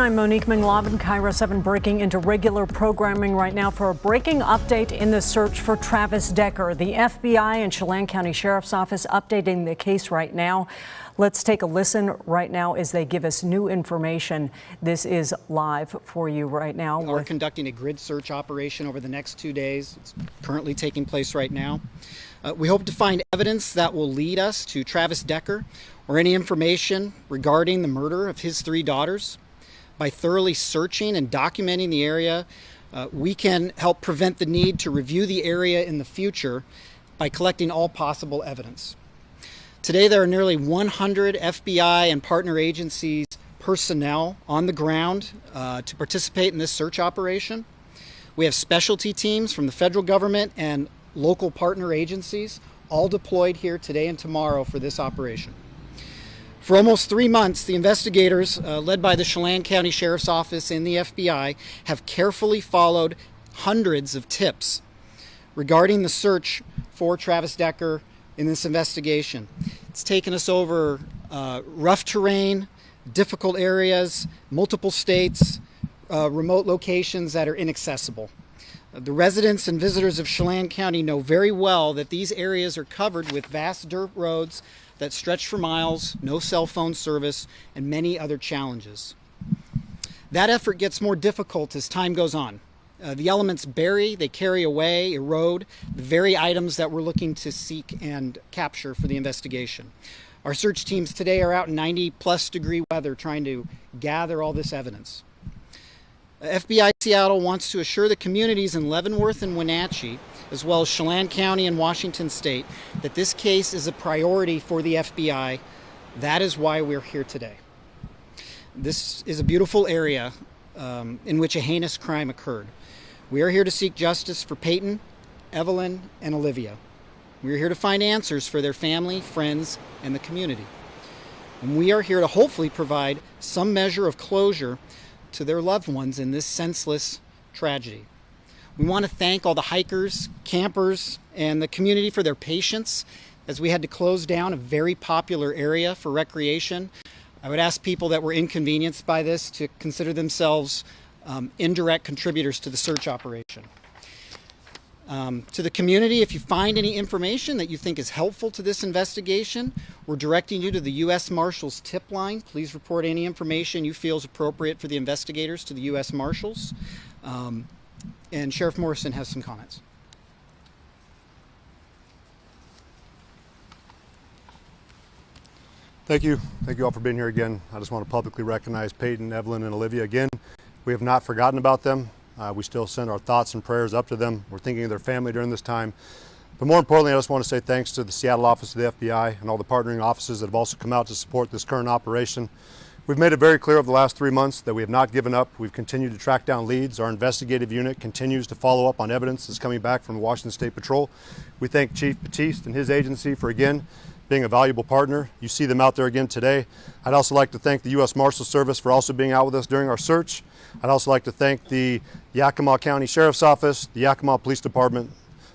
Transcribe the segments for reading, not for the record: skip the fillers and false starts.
I'm Monique Minglavin, KIRO 7 breaking into regular programming right now for a breaking update in the search for Travis Decker. The FBI and Chelan County Sheriff's Office updating the case right now. Let's take a listen right now as they give us new information. This is live for you right now. We're conducting a grid search operation over the next 2 days. It's currently taking place right now. We hope to find evidence that will lead us to Travis Decker or any information regarding the murder of his 3 daughters. By thoroughly searching and documenting the area, we can help prevent the need to review the area in the future by collecting all possible evidence. Today there are nearly 100 FBI and partner agencies personnel on the ground to participate in this search operation. We have specialty teams from the federal government and local partner agencies all deployed here today and tomorrow for this operation. For almost 3 months, the investigators, led by the Chelan County Sheriff's Office and the FBI, have carefully followed hundreds of tips regarding the search for Travis Decker in this investigation. It's taken us over rough terrain, difficult areas, multiple states, remote locations that are inaccessible. The residents and visitors of Chelan County know very well that these areas are covered with vast dirt roads that stretch for miles, no cell phone service, and many other challenges. That effort gets more difficult as time goes on. The elements bury, they carry away, erode the very items that we're looking to seek and capture for the investigation. Our search teams today are out in 90+ degree weather trying to gather all this evidence. FBI Seattle wants to assure the communities in Leavenworth and Wenatchee, as well as Chelan County and Washington State, that this case is a priority for the FBI. That is why we're here today. This is a beautiful area in which a heinous crime occurred. We are here to seek justice for Peyton, Evelyn, and Olivia. We are here to find answers for their family, friends, and the community. And we are here to hopefully provide some measure of closure to their loved ones in this senseless tragedy. We want to thank all the hikers, campers, and the community for their patience as we had to close down a very popular area for recreation. I would ask people that were inconvenienced by this to consider themselves indirect contributors to the search operation. To the community, if you find any information that you think is helpful to this investigation, we're directing you to the U.S. Marshals tip line. Please report any information you feel is appropriate for the investigators to the U.S. Marshals. And Sheriff Morrison has some comments. Thank you. Thank you all for being here again. I just want to publicly recognize Peyton, Evelyn, and Olivia again. We have not forgotten about them. We still send our thoughts and prayers up to them. We're thinking of their family during this time. But more importantly, I just want to say thanks to the Seattle office of the FBI and all the partnering offices that have also come out to support this current operation. We've made it very clear over the last 3 months that we have not given up. We've continued to track down leads. Our investigative unit continues to follow up on evidence that's coming back from the Washington State Patrol. We thank Chief Batiste and his agency for, again, being a valuable partner. You see them out there again today. I'd also like to thank the U.S. Marshals Service for also being out with us during our search. I'd also like to thank the Yakima County Sheriff's Office, the Yakima Police Department,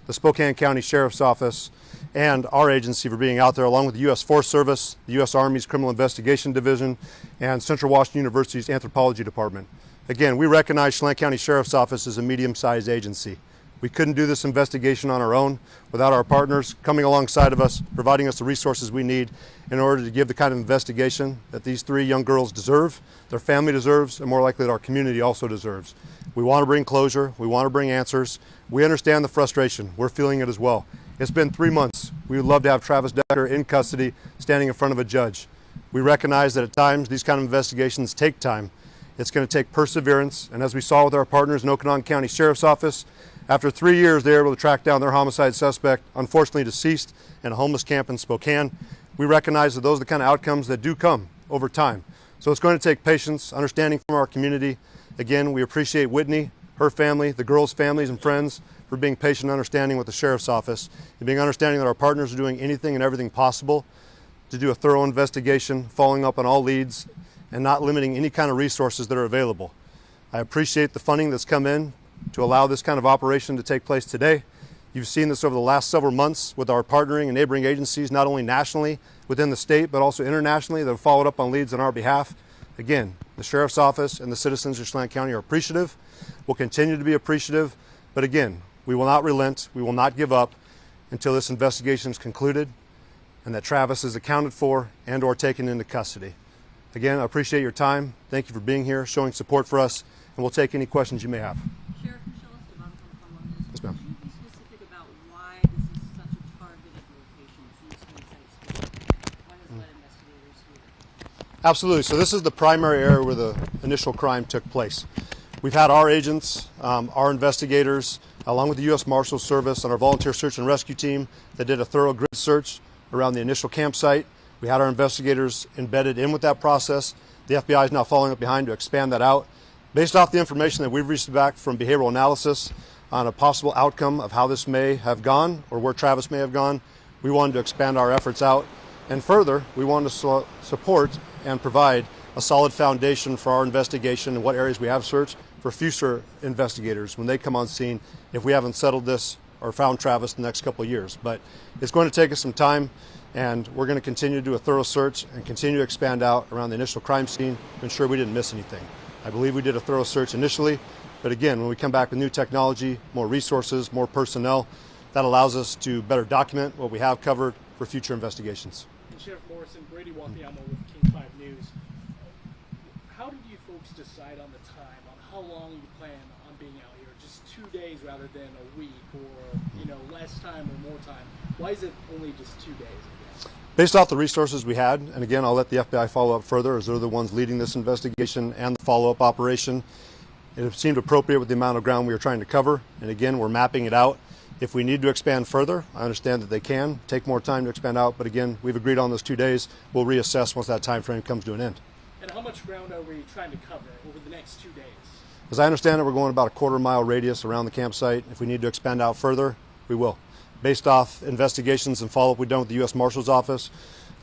the Spokane County Sheriff's Office, and our agency for being out there, along with the U.S. Forest Service, the U.S. Army's Criminal Investigation Division, and Central Washington University's Anthropology Department. Again, we recognize Chelan County Sheriff's Office as a medium-sized agency. We couldn't do this investigation on our own without our partners coming alongside of us, providing us the resources we need in order to give the kind of investigation that these 3 young girls deserve, their family deserves, and more likely that our community also deserves. We want to bring closure. We want to bring answers. We understand the frustration. We're feeling it as well. It's been 3 months. We would love to have Travis Decker in custody, standing in front of a judge. We recognize that at times these kind of investigations take time. It's going to take perseverance, and as we saw with our partners in Okanagan County Sheriff's Office, after 3 years, they were able to track down their homicide suspect, unfortunately deceased in a homeless camp in Spokane. We recognize that those are the kind of outcomes that do come over time. So it's going to take patience, understanding from our community. Again, we appreciate Whitney, her family, the girls' families and friends for being patient and understanding with the Sheriff's Office, and being understanding that our partners are doing anything and everything possible to do a thorough investigation, following up on all leads, and not limiting any kind of resources that are available. I appreciate the funding that's come in to allow this kind of operation to take place today. You've seen this over the last several months with our partnering and neighboring agencies, not only nationally within the state, but also internationally that have followed up on leads on our behalf. Again, The Sheriff's Office and the citizens of Chelan County are appreciative. We'll continue to be appreciative. But again, we will not relent. We will not give up until this investigation is concluded and that Travis is accounted for and or taken into custody. Again, I appreciate your time. Thank you for being here, showing support for us, and we'll take any questions you may have. Sheriff, Michelle Esteban from this. Yes, ma'am. Can you be specific about why this is such a targeted location? It seems to make sense. Why has led investigators here? Absolutely. So this is the primary area where the initial crime took place. We've had our agents, our investigators, along with the U.S. Marshals Service and our volunteer search and rescue team that did a thorough grid search around the initial campsite. We had our investigators embedded in with that process. The FBI is now following up behind to expand that out. Based off the information that we've received back from behavioral analysis on a possible outcome of how this may have gone or where Travis may have gone, we wanted to expand our efforts out. And further, we wanted to support and provide a solid foundation for our investigation and what areas we have searched for future investigators when they come on scene if we haven't settled this or found Travis in the next couple of years. But it's going to take us some time, and we're going to continue to do a thorough search and continue to expand out around the initial crime scene to ensure we didn't miss anything. I believe we did a thorough search initially, but again, when we come back with new technology, more resources, more personnel, that allows us to better document what we have covered for future investigations. And Sheriff Morrison, Brady Wapiamo with King 5 News. How did you folks decide on the time, on how long you plan on being out here? Just 2 days rather than a week, or less time or more time? Why is it only just 2 days? Based off the resources we had, and again, I'll let the FBI follow up further as they're the ones leading this investigation and the follow-up operation. It seemed appropriate with the amount of ground we were trying to cover, and again, we're mapping it out. If we need to expand further, I understand that they can take more time to expand out, but again, we've agreed on those 2 days. We'll reassess once that time frame comes to an end. And how much ground are we trying to cover over the next 2 days? As I understand it, we're going about a quarter-mile radius around the campsite. If we need to expand out further, we will. Based off investigations and follow-up we've done with the U.S. Marshal's Office,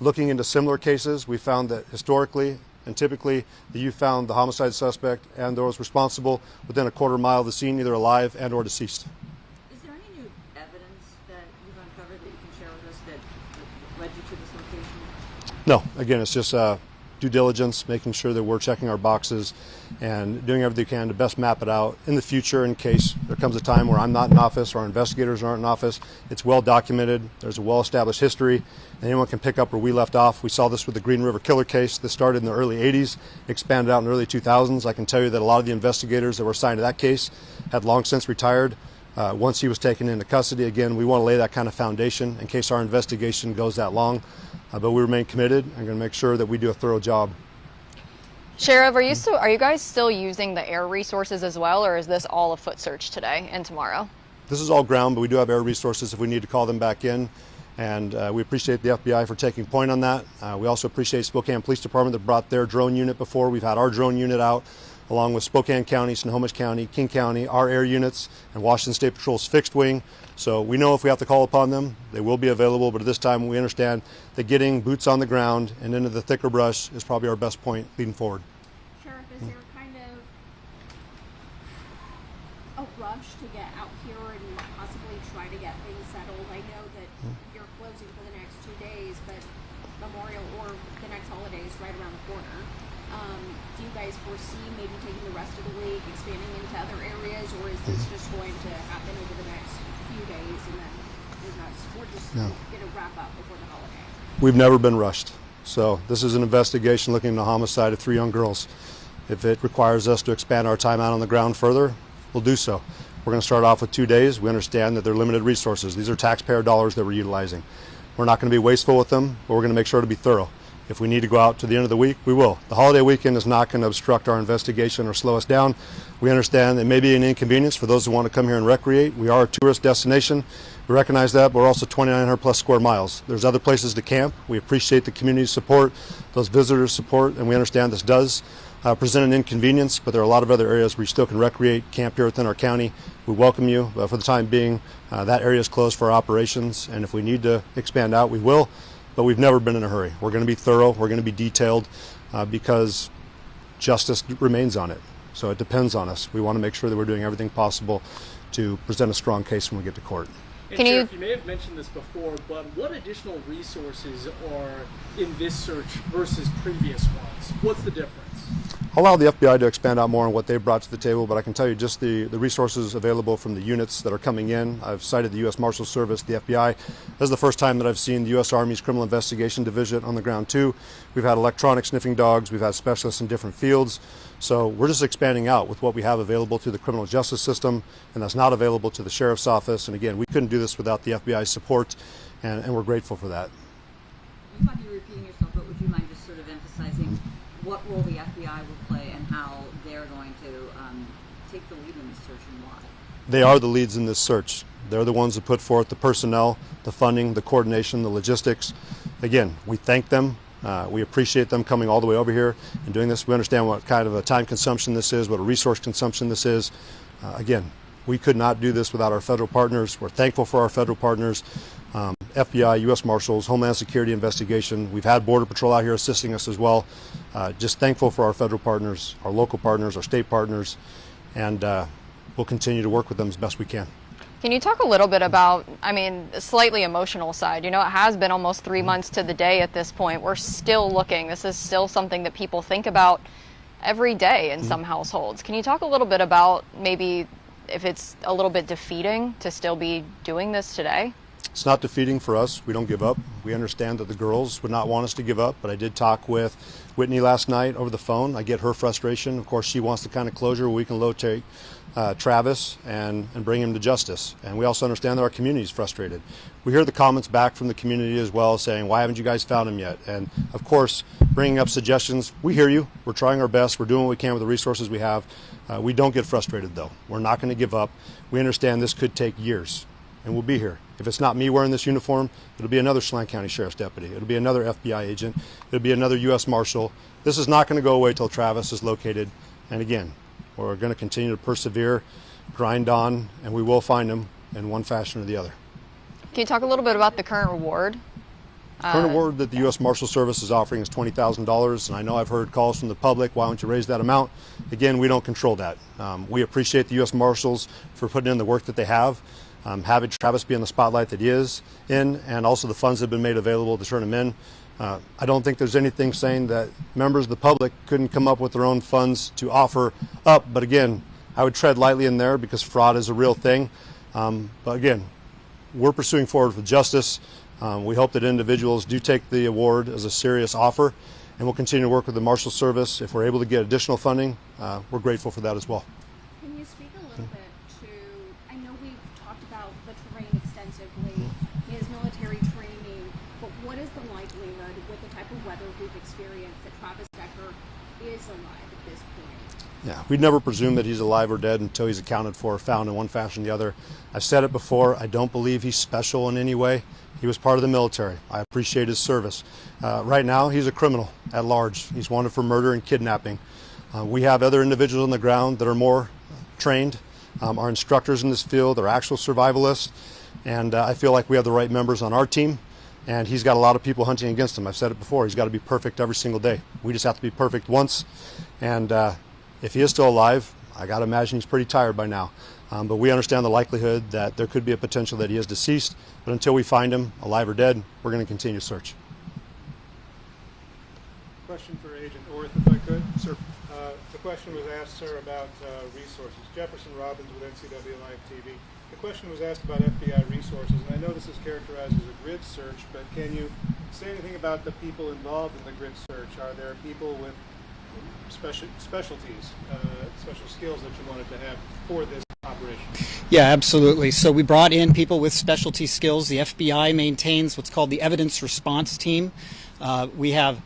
looking into similar cases, we found that historically and typically that you found the homicide suspect and those responsible within a quarter mile of the scene, either alive and or deceased. Is there any new evidence that you've uncovered that you can share with us that led you to this location? No, again, it's just due diligence, making sure that we're checking our boxes and doing everything we can to best map it out in the future in case there comes a time where I'm not in office or our investigators aren't in office. It's well documented. There's a well-established history, and anyone can pick up where we left off. We saw this with the Green River Killer case. This started in the early 80s, expanded out in the early 2000s. I can tell you that a lot of the investigators that were assigned to that case had long since retired. Once he was taken into custody, again, we want to lay that kind of foundation in case our investigation goes that long. But we remain committed and going to make sure that we do a thorough job. Sheriff, are you guys still using the air resources as well, or is this all a foot search today and tomorrow? This is all ground, but we do have air resources if we need to call them back in. And we appreciate the FBI for taking point on that. We also appreciate Spokane Police Department that brought their drone unit before. We've had our drone unit out, along with Spokane County, Snohomish County, King County, our air units, and Washington State Patrol's fixed wing. So we know if we have to call upon them, they will be available, but at this time we understand that getting boots on the ground and into the thicker brush is probably our best point leading forward. Sheriff, is there kind of a rush to get out here and possibly try to get things settled? I know that you're closing for the next 2 days, but Memorial or the next holiday is right around the corner. Do you guys foresee maybe taking the rest of the week, expanding into other areas, or is this just going to happen over the next few days and then we're just going to wrap up before the holiday? We've never been rushed. So this is an investigation looking into the homicide of 3 young girls. If it requires us to expand our time out on the ground further, we'll do so. We're going to start off with 2 days. We understand that they're limited resources. These are taxpayer dollars that we're utilizing. We're not going to be wasteful with them, but we're going to make sure to be thorough. If we need to go out to the end of the week, we will. The holiday weekend is not going to obstruct our investigation or slow us down. We understand it may be an inconvenience for those who want to come here and recreate. We are a tourist destination. We recognize that, but we're also 2,900 plus square miles. There's other places to camp. We appreciate the community support, those visitors' support, and we understand this does present an inconvenience, but there are a lot of other areas where you still can recreate, camp here within our county. We welcome you, but for the time being, that area is closed for our operations, and if we need to expand out, we will. But we've never been in a hurry. We're going to be thorough. We're going to be detailed because justice remains on it. So it depends on us. We want to make sure that we're doing everything possible to present a strong case when we get to court. And Sheriff, you may have mentioned this before, but what additional resources are in this search versus previous ones? What's the difference? I'll allow the FBI to expand out more on what they brought to the table, but I can tell you just the resources available from the units that are coming in. I've cited the U.S. Marshals Service, the FBI. This is the first time that I've seen the U.S. Army's Criminal Investigation Division on the ground too. We've had electronic sniffing dogs, we've had specialists in different fields. So we're just expanding out with what we have available to the criminal justice system, and that's not available to the Sheriff's Office. And again, we couldn't do this without the FBI's support, and we're grateful for that. You might be repeating yourself, but would you mind just sort of emphasizing what role the FBI will play and how they're going to take the lead in this search and why? They are the leads in this search. They're the ones that put forth the personnel, the funding, the coordination, the logistics. Again, we thank them. We appreciate them coming all the way over here and doing this. We understand what kind of a time consumption this is, what a resource consumption this is. Again, we could not do this without our federal partners. We're thankful for our federal partners. FBI, U.S. Marshals, Homeland Security Investigation. We've had Border Patrol out here assisting us as well. Just thankful for our federal partners, our local partners, our state partners, and we'll continue to work with them as best we can. Can you talk a little bit about, I mean, the slightly emotional side? You know, it has been almost 3 months to the day at this point. We're still looking. This is still something that people think about every day in some households. Can you talk a little bit about maybe if it's a little bit defeating to still be doing this today? It's not defeating for us. We don't give up. We understand that the girls would not want us to give up, but I did talk with Whitney last night over the phone. I get her frustration. Of course, she wants the kind of closure where we can locate Travis and bring him to justice. And we also understand that our community is frustrated. We hear the comments back from the community as well saying, why haven't you guys found him yet? And of course, bringing up suggestions, we hear you. We're trying our best. We're doing what we can with the resources we have. We don't get frustrated though. We're not going to give up. We understand this could take years, and we'll be here. If it's not me wearing this uniform, it'll be another Chelan County Sheriff's deputy. It'll be another FBI agent. It'll be another U.S. Marshal. This is not going to go away till Travis is located. And again, we're going to continue to persevere, grind on, and we will find him in one fashion or the other. Can you talk a little bit about the current reward? The current award that the U.S. Marshal Service is offering is $20,000, and I know I've heard calls from the public, why don't you raise that amount? Again, we don't control that. We appreciate the U.S. Marshals for putting in the work that they have. Having Travis be in the spotlight that he is in, and also the funds that have been made available to turn him in. I don't think there's anything saying that members of the public couldn't come up with their own funds to offer up, but again, I would tread lightly in there because fraud is a real thing. But again, we're pursuing forward with justice. We hope that individuals do take the award as a serious offer, and we'll continue to work with the Marshal Service. If we're able to get additional funding, we're grateful for that as well. Can you speak a little bit to, I know we've talked about the terrain extensively, his military training, but what is the likelihood with the type of weather we've experienced that Travis Decker is alive at this point? Yeah, we'd never presume that he's alive or dead until he's accounted for or found in one fashion or the other. I've said it before, I don't believe he's special in any way. He was part of the military. I appreciate his service. Right now, he's a criminal at large. He's wanted for murder and kidnapping. We have other individuals on the ground that are more trained, our instructors in this field, are actual survivalists, and I feel like we have the right members on our team, and he's got a lot of people hunting against him. I've said it before, he's got to be perfect every single day. We just have to be perfect once, and if he is still alive, I got to imagine he's pretty tired by now. But we understand the likelihood that there could be a potential that he is deceased, but until we find him, alive or dead, we're going to continue to search. Question for Agent Orth, if I could. Sir. The question was asked, sir, about resources. Jefferson Robbins with NCW Live TV. The question was asked about FBI resources, and I know this is characterized as a grid search, but can you say anything about the people involved in the grid search? Are there people with specialties, special skills that you wanted to have for this operation? Yeah, absolutely. So we brought in people with specialty skills. The FBI maintains what's called the evidence response team. We have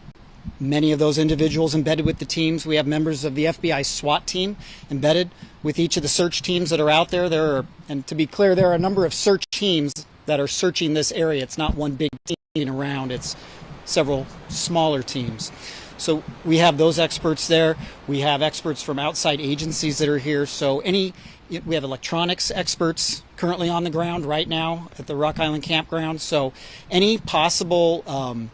many of those individuals embedded with the teams. We have members of the FBI SWAT team embedded with each of the search teams that are out there. And to be clear, there are a number of search teams that are searching this area. It's not one big team around, it's several smaller teams. So we have those experts there. We have experts from outside agencies that are here. So we have electronics experts currently on the ground right now at the Rock Island Campground. So any possible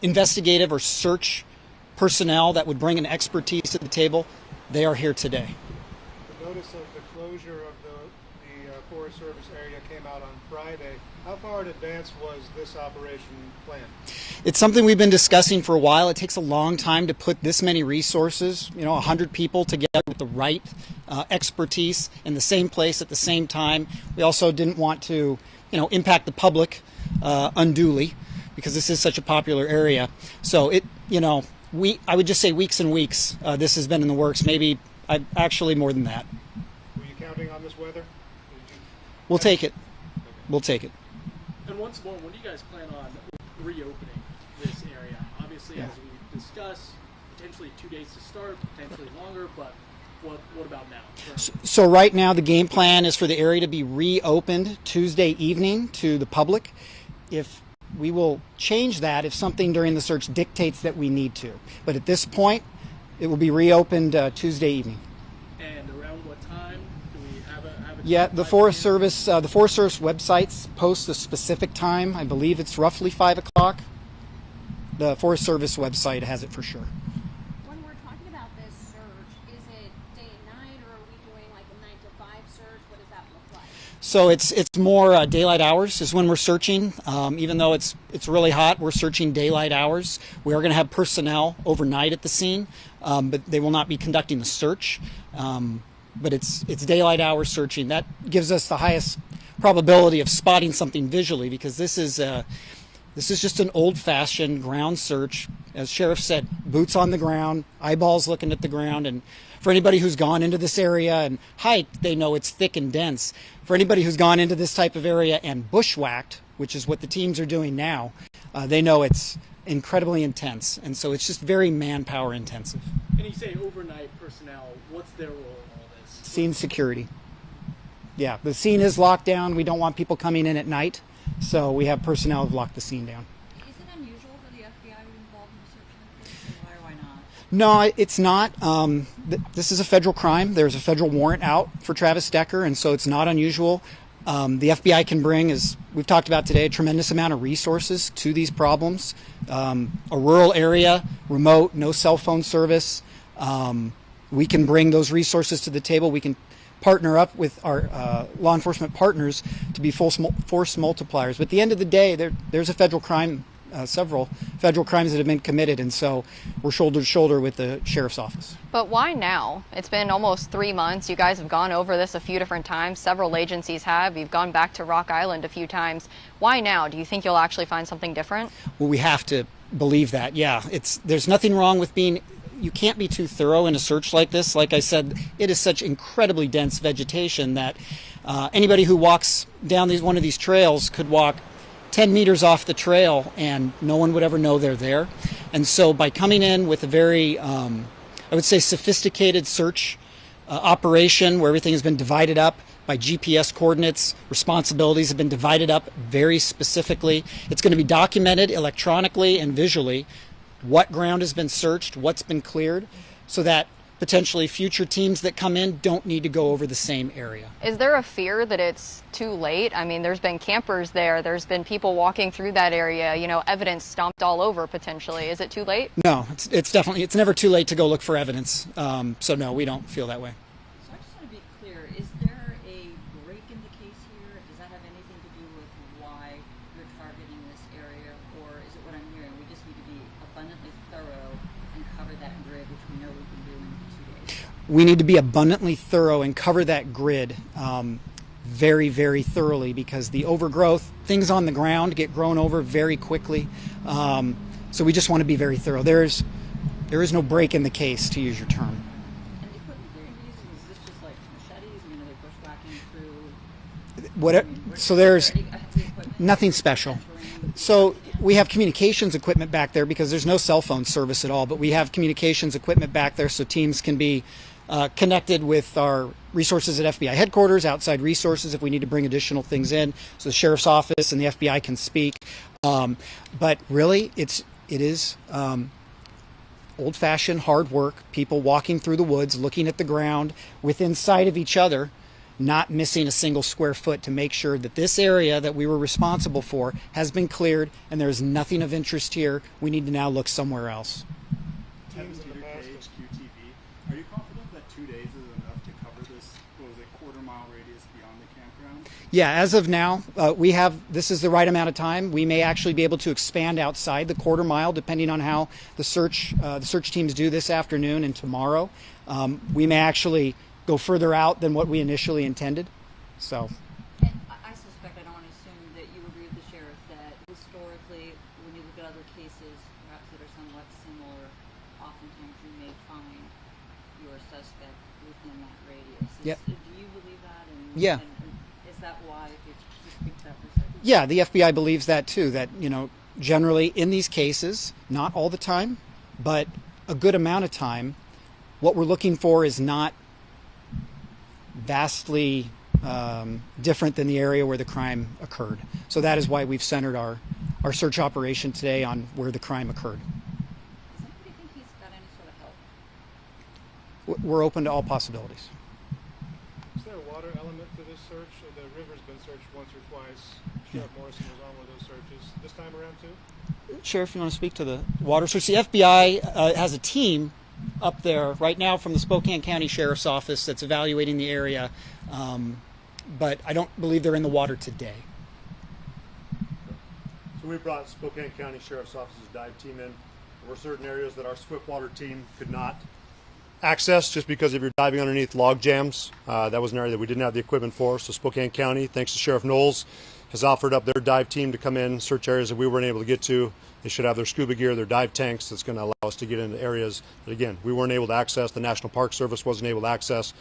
investigative or search personnel that would bring an expertise to the table, they are here today. The notice of the closure of the Forest Service area came out on Friday. How far in advance was this operation planned? It's something we've been discussing for a while. It takes a long time to put this many resources, 100 people together with the right expertise in the same place at the same time. We also didn't want to, impact the public unduly because this is such a popular area. So I would just say weeks and weeks. This has been in the works. Maybe actually more than that. Were you counting on this weather? We'll take it. Okay. We'll take it. And once more, when do you guys plan on reopening this area? Obviously, Yeah. as we discussed, potentially 2 days to start, potentially longer, but what about now? So right now the game plan is for the area to be reopened Tuesday evening to the public. If we will change that if something during the search dictates that we need to. But at this point, it will be reopened Tuesday evening. And around what time? Do we have a Yeah, time the by Forest hand? Service websites post a specific time. I believe it's roughly 5 o'clock. The Forest Service website has it for sure. When we're talking about this search, is it day and night, or are we doing like a 9 to 5 search? What does that look like? So it's more daylight hours is when we're searching. Even though it's really hot, we're searching daylight hours. We are going to have personnel overnight at the scene, but they will not be conducting the search. But it's daylight hours searching. That gives us the highest probability of spotting something visually because this is just an old-fashioned ground search. As Sheriff said, boots on the ground, eyeballs looking at the ground. And for anybody who's gone into this area and hiked, they know it's thick and dense. For anybody who's gone into this type of area and bushwhacked, which is what the teams are doing now, they know it's incredibly intense. And so it's just very manpower intensive. And you say overnight personnel, what's their role in all this? Scene security. Yeah, the scene is locked down. We don't want people coming in at night. So we have personnel to lock the scene down. Is it unusual for the FBI to be involved in a search like this, or why or why not? No, it's not. This is a federal crime. There's a federal warrant out for Travis Decker, and so it's not unusual. The FBI can bring, as we've talked about today, a tremendous amount of resources to these problems. A rural area, remote, no cell phone service. We can bring those resources to the table. We can partner up with our law enforcement partners to be force multipliers. But at the end of the day, there's a federal crime, several federal crimes that have been committed, and so we're shoulder to shoulder with the sheriff's office. But why now? It's been almost 3 months. You guys have gone over this a few different times. Several agencies have. You've gone back to Rock Island a few times. Why now? Do you think you'll actually find something different? Well, we have to believe that. Yeah, there's nothing wrong with being. You can't be too thorough in a search like this. Like I said, it is such incredibly dense vegetation that anybody who walks down one of these trails could walk 10 meters off the trail and no one would ever know they're there. And so by coming in with a very, I would say, sophisticated search operation where everything has been divided up by GPS coordinates, responsibilities have been divided up very specifically. It's going to be documented electronically and visually what ground has been searched, what's been cleared, so that potentially future teams that come in don't need to go over the same area. Is there a fear that it's too late? I mean, there's been campers there. There's been people walking through that area, evidence stomped all over potentially. Is it too late? No, it's never too late to go look for evidence. So no, we don't feel that way. So I just want to be clear, is there a break in the case here? Does that have anything to do with why you're targeting this area? Or is it what I'm hearing, we just need to be abundantly thorough and cover that grid, which we know we can do in 2 days? We need to be abundantly thorough and cover that grid very, very thoroughly because the overgrowth, things on the ground get grown over very quickly. So we just want to be very thorough. There is no break in the case, to use your term. And the equipment they're using, is this just like machetes? Are they bushwhacking through? So there's The equipment? nothing special. So we have communications equipment back there because there's no cell phone service at all, but we have communications equipment back there so teams can be connected with our resources at FBI headquarters, outside resources if we need to bring additional things in, so the sheriff's office and the FBI can speak. But really, it is old-fashioned hard work, people walking through the woods, looking at the ground within sight of each other, not missing a single square foot to make sure that this area that we were responsible for has been cleared and there is nothing of interest here. We need to now look somewhere else. Teams in the past. Are you confident that 2 days is enough to cover this, quarter-mile radius beyond the campground? Yeah, as of now, this is the right amount of time. We may actually be able to expand outside the quarter mile, depending on how the search teams do this afternoon and tomorrow. We may actually go further out than what we initially intended. So. And I suspect, I don't want to assume that you agree with the sheriff that historically, when you look at other cases, perhaps that are somewhat similar, oftentimes you may find your suspect within that radius. Yep. Do you believe that? And, Yeah. And is that why? If you just speak to that for a second. Yeah, the FBI believes that too, that, generally in these cases, not all the time, but a good amount of time, what we're looking for is not vastly different than the area where the crime occurred. So that is why we've centered our search operation today on where the crime occurred. Does anybody think he's got any sort of help? We're open to all possibilities. Is there a water element to this search? The river's been searched once or twice. Sheriff Morrison was on one of those searches. This time around too? Sheriff, you want to speak to the water search? The FBI has a team up there right now from the Spokane County Sheriff's Office that's evaluating the area, but I don't believe they're in the water today. So we brought Spokane County Sheriff's Office's dive team in. There were certain areas that our swiftwater team could not access just because if you're diving underneath log jams, that was an area that we didn't have the equipment for. So Spokane County, thanks to Sheriff Knowles, has offered up their dive team to come in, search areas that we weren't able to get to. They should have their scuba gear, their dive tanks. That's going to allow us to get into areas that, again, we weren't able to access. The National Park Service wasn't able to access.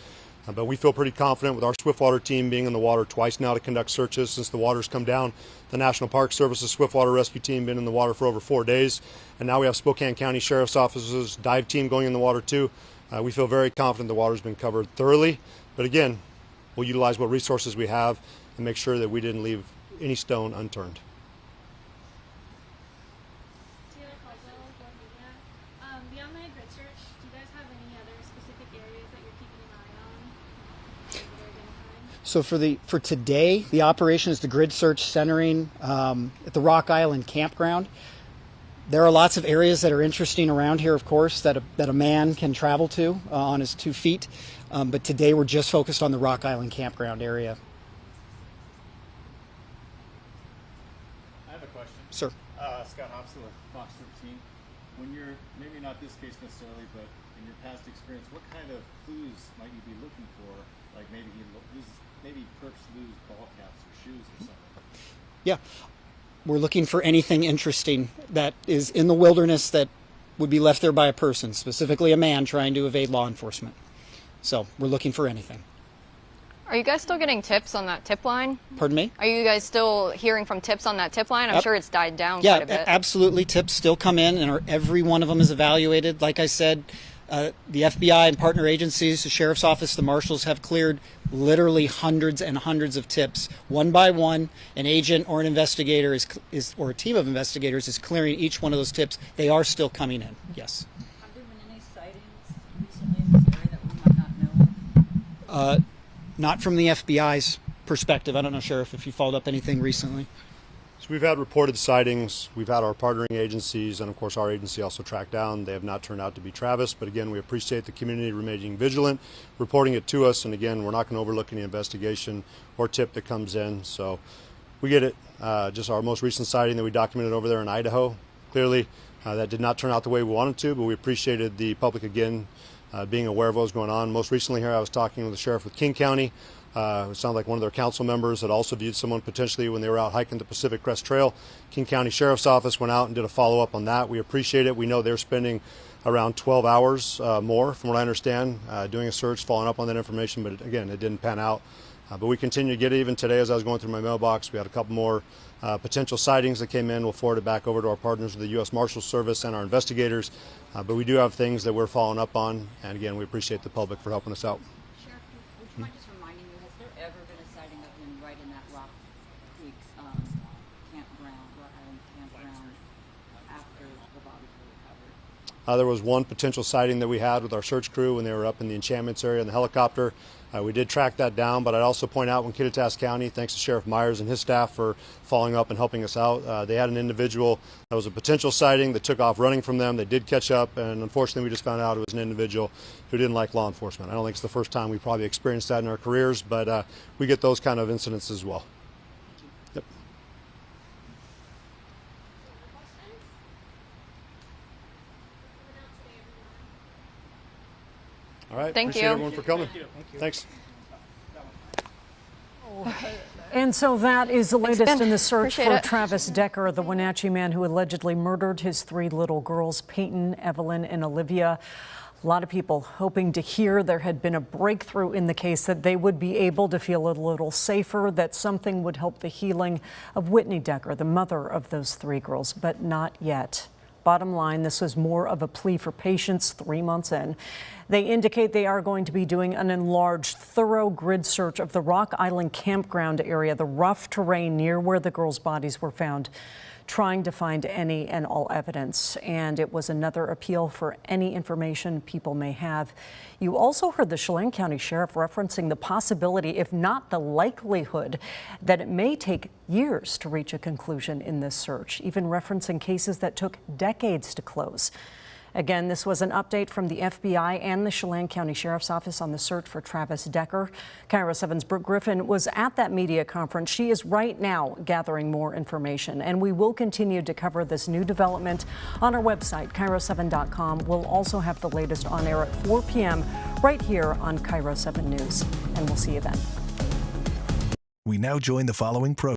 But we feel pretty confident with our swiftwater team being in the water twice now to conduct searches since the water's come down. The National Park Service's swiftwater rescue team been in the water for over 4 days. And now we have Spokane County Sheriff's Office's dive team going in the water too. We feel very confident the water's been covered thoroughly. But again, we'll utilize what resources we have and make sure that we didn't leave any stone unturned. Beyond the grid search, do you guys have any other specific areas that you're keeping an eye on? That you're identifying? So for today, the operation is the grid search centering at the Rock Island Campground. There are lots of areas that are interesting around here, of course, that a man can travel to on his 2 feet. But today we're just focused on the Rock Island Campground area. I have a question. Sir. Scott Hobson with Fox 13. When you're, maybe not this case necessarily, but in your past experience, what kind of clues might you be looking for? Like maybe perps lose ball caps or shoes or something. Yeah. We're looking for anything interesting that is in the wilderness that would be left there by a person, specifically a man trying to evade law enforcement. So we're looking for anything. Are you guys still getting tips on that tip line? Pardon me? Are you guys still hearing from tips on that tip line? I'm sure it's died down Yeah, quite a bit. absolutely. Tips still come in, and every one of them is evaluated. Like I said, the FBI and partner agencies, the Sheriff's Office, the Marshals have cleared literally hundreds and hundreds of tips. One by one, an agent or an investigator or a team of investigators is clearing each one of those tips. They are still coming in, yes. Have there been any sightings recently in this area that we might not know of? Not from the FBI's perspective. I don't know, Sheriff, if you followed up anything recently. So we've had reported sightings. We've had our partnering agencies, and of course our agency also tracked down. They have not turned out to be Travis, but again, we appreciate the community remaining vigilant, reporting it to us, and again, we're not going to overlook any investigation or tip that comes in. So we get it. Just our most recent sighting that we documented over there in Idaho. Clearly, that did not turn out the way we wanted to, but we appreciated the public again being aware of what was going on. Most recently here, I was talking with the sheriff with King County. It sounded like one of their council members had also viewed someone potentially when they were out hiking the Pacific Crest Trail. King County Sheriff's Office went out and did a follow-up on that. We appreciate it. We know they're spending around 12 hours more, from what I understand, doing a search, following up on that information, but again, it didn't pan out. But we continue to get it. Even today, as I was going through my mailbox, we had a couple more potential sightings that came in. We'll forward it back over to our partners with the U.S. Marshals Service and our investigators. But we do have things that we're following up on. And again, we appreciate the public for helping us out. Sheriff, would you mind just reminding me, has there ever been a sighting of him right in that Rock Creek campground, Rock Island Campground, after the bodies were recovered? There was one potential sighting that we had with our search crew when they were up in the enchantments area in the helicopter. We did track that down, but I'd also point out when Kittitas County, thanks to Sheriff Myers and his staff for following up and helping us out, they had an individual that was a potential sighting that took off running from them. They did catch up, and unfortunately we just found out it was an individual who didn't like law enforcement. I don't think it's the first time we probably experienced that in our careers, but we get those kind of incidents as well. Yep. All right. Thank Appreciate you. everyone for coming. Thanks. And so that is the latest Ben. in the search Appreciate for it. Travis Decker, the Wenatchee man who allegedly murdered his 3 little girls, Peyton, Evelyn, and Olivia. A lot of people hoping to hear there had been a breakthrough in the case, that they would be able to feel a little safer, that something would help the healing of Whitney Decker, the mother of those 3 girls, but not yet. Bottom line, this was more of a plea for patience 3 months in. They indicate they are going to be doing an enlarged, thorough grid search of the Rock Island Campground area, the rough terrain near where the girls' bodies were found, trying to find any and all evidence. And it was another appeal for any information people may have. You also heard the Chelan County Sheriff referencing the possibility, if not the likelihood, that it may take years to reach a conclusion in this search, even referencing cases that took decades to close. Again, this was an update from the FBI and the Chelan County Sheriff's Office on the search for Travis Decker. KIRO 7's Brooke Griffin was at that media conference. She is right now gathering more information, and we will continue to cover this new development on our website, KIRO7.com. We'll also have the latest on air at 4 p.m. right here on KIRO 7 News, and we'll see you then. We now join the following program.